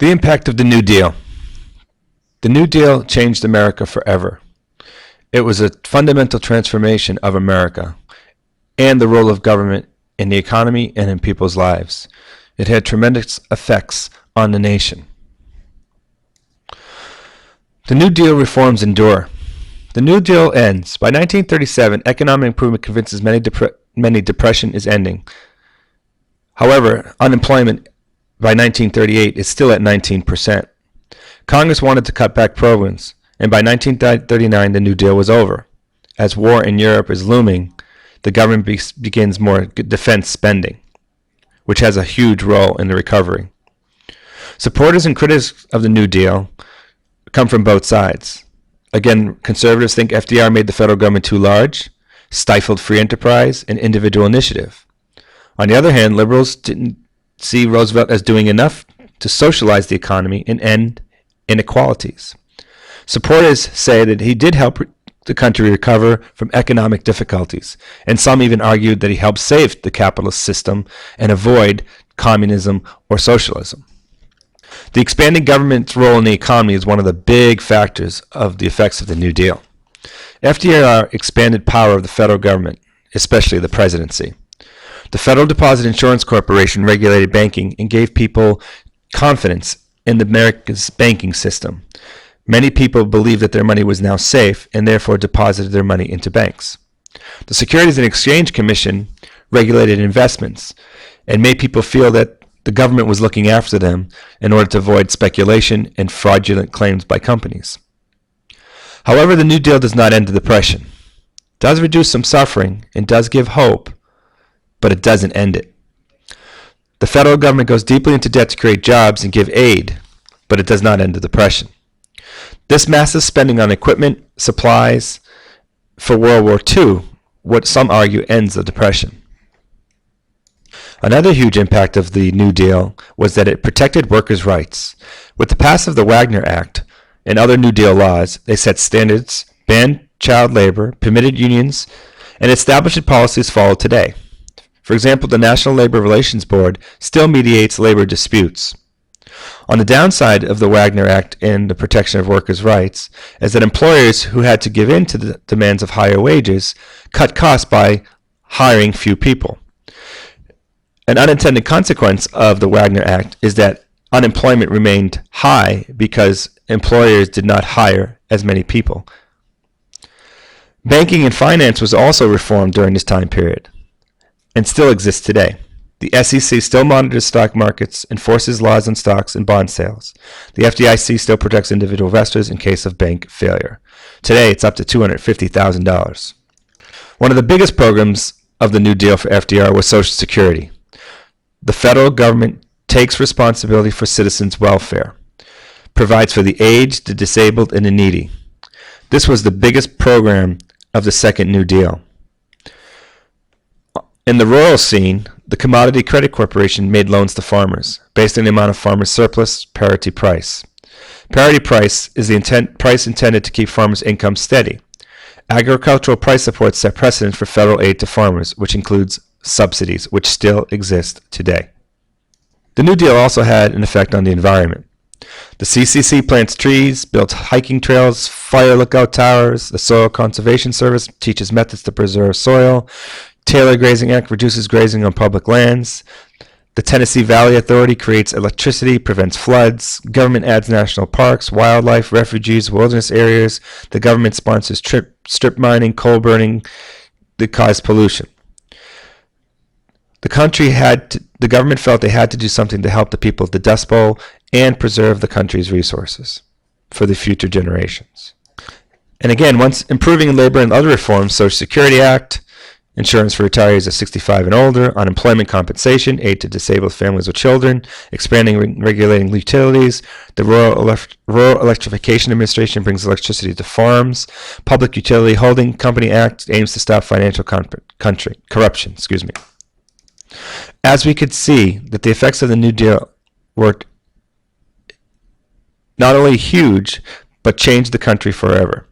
The impact of the New Deal. The New Deal changed America forever. It was a fundamental transformation of America and the role of government in the economy and in people's lives. It had tremendous effects on the nation. The New Deal reforms endure. The New Deal ends. By 1937, economic improvement convinces many depression is ending. However, unemployment by 1938 is still at 19%. Congress wanted to cut back programs, and by 1939 the New Deal was over. As war in Europe is looming, the government begins more defense spending, which has a huge role in the recovery. Supporters and critics of the New Deal come from both sides. Again, conservatives think FDR made the federal government too large, stifled free enterprise and individual initiative. On the other hand, liberals didn't see Roosevelt as doing enough to socialize the economy and end inequalities. Supporters say that he did help the country recover from economic difficulties, and some even argued that he helped save the capitalist system and avoid communism or socialism. The expanding government's role in the economy is one of the big factors of the effects of the New Deal. FDR expanded power of the federal government, especially the presidency. The Federal Deposit Insurance Corporation regulated banking and gave people confidence in America's banking system. Many people believed that their money was now safe and therefore deposited their money into banks. The Securities and Exchange Commission regulated investments and made people feel that the government was looking after them in order to avoid speculation and fraudulent claims by companies. However, the New Deal does not end the Depression. It does reduce some suffering and does give hope, but it doesn't end it. The federal government goes deeply into debt to create jobs and give aid, but it does not end the Depression. This massive spending on equipment, supplies for World War II, what some argue ends the Depression. Another huge impact of the New Deal was that it protected workers' rights. With the passage of the Wagner Act and other New Deal laws, they set standards, banned child labor, permitted unions, and established policies followed today. For example, the National Labor Relations Board still mediates labor disputes. On the downside of the Wagner Act and the protection of workers' rights is that employers who had to give in to the demands of higher wages cut costs by hiring few people. An unintended consequence of the Wagner Act is that unemployment remained high because employers did not hire as many people. Banking and finance was also reformed during this time period and still exists today. The SEC still monitors stock markets, enforces laws on stocks and bond sales. The FDIC still protects individual investors in case of bank failure. Today, it's up to $250,000. One of the biggest programs of the New Deal for FDR was Social Security. The federal government takes responsibility for citizens' welfare, provides for the aged, the disabled, and the needy. This was the biggest program of the Second New Deal. In the rural scene, the Commodity Credit Corporation made loans to farmers based on the amount of farmers' surplus, parity price. Parity price is the price intended to keep farmers' income steady. Agricultural price supports set precedent for federal aid to farmers, which includes subsidies, which still exist today. The New Deal also had an effect on the environment. The CCC plants trees, builds hiking trails, fire lookout towers. The Soil Conservation Service teaches methods to preserve soil. Taylor Grazing Act reduces grazing on public lands. The Tennessee Valley Authority creates electricity, prevents floods. Government adds national parks, wildlife, refuges, wilderness areas. The government sponsors strip mining, coal burning that cause pollution. The government felt they had to do something to help the people of the Dust Bowl and preserve the country's resources for the future generations. And again, once improving labor and other reforms, Social Security Act, insurance for retirees at 65 and older, unemployment compensation, aid to disabled families with children, expanding regulating utilities. The Rural Electrification Administration brings electricity to farms. Public Utility Holding Company Act aims to stop financial corruption. As we could see, that the effects of the New Deal were not only huge, but changed the country forever.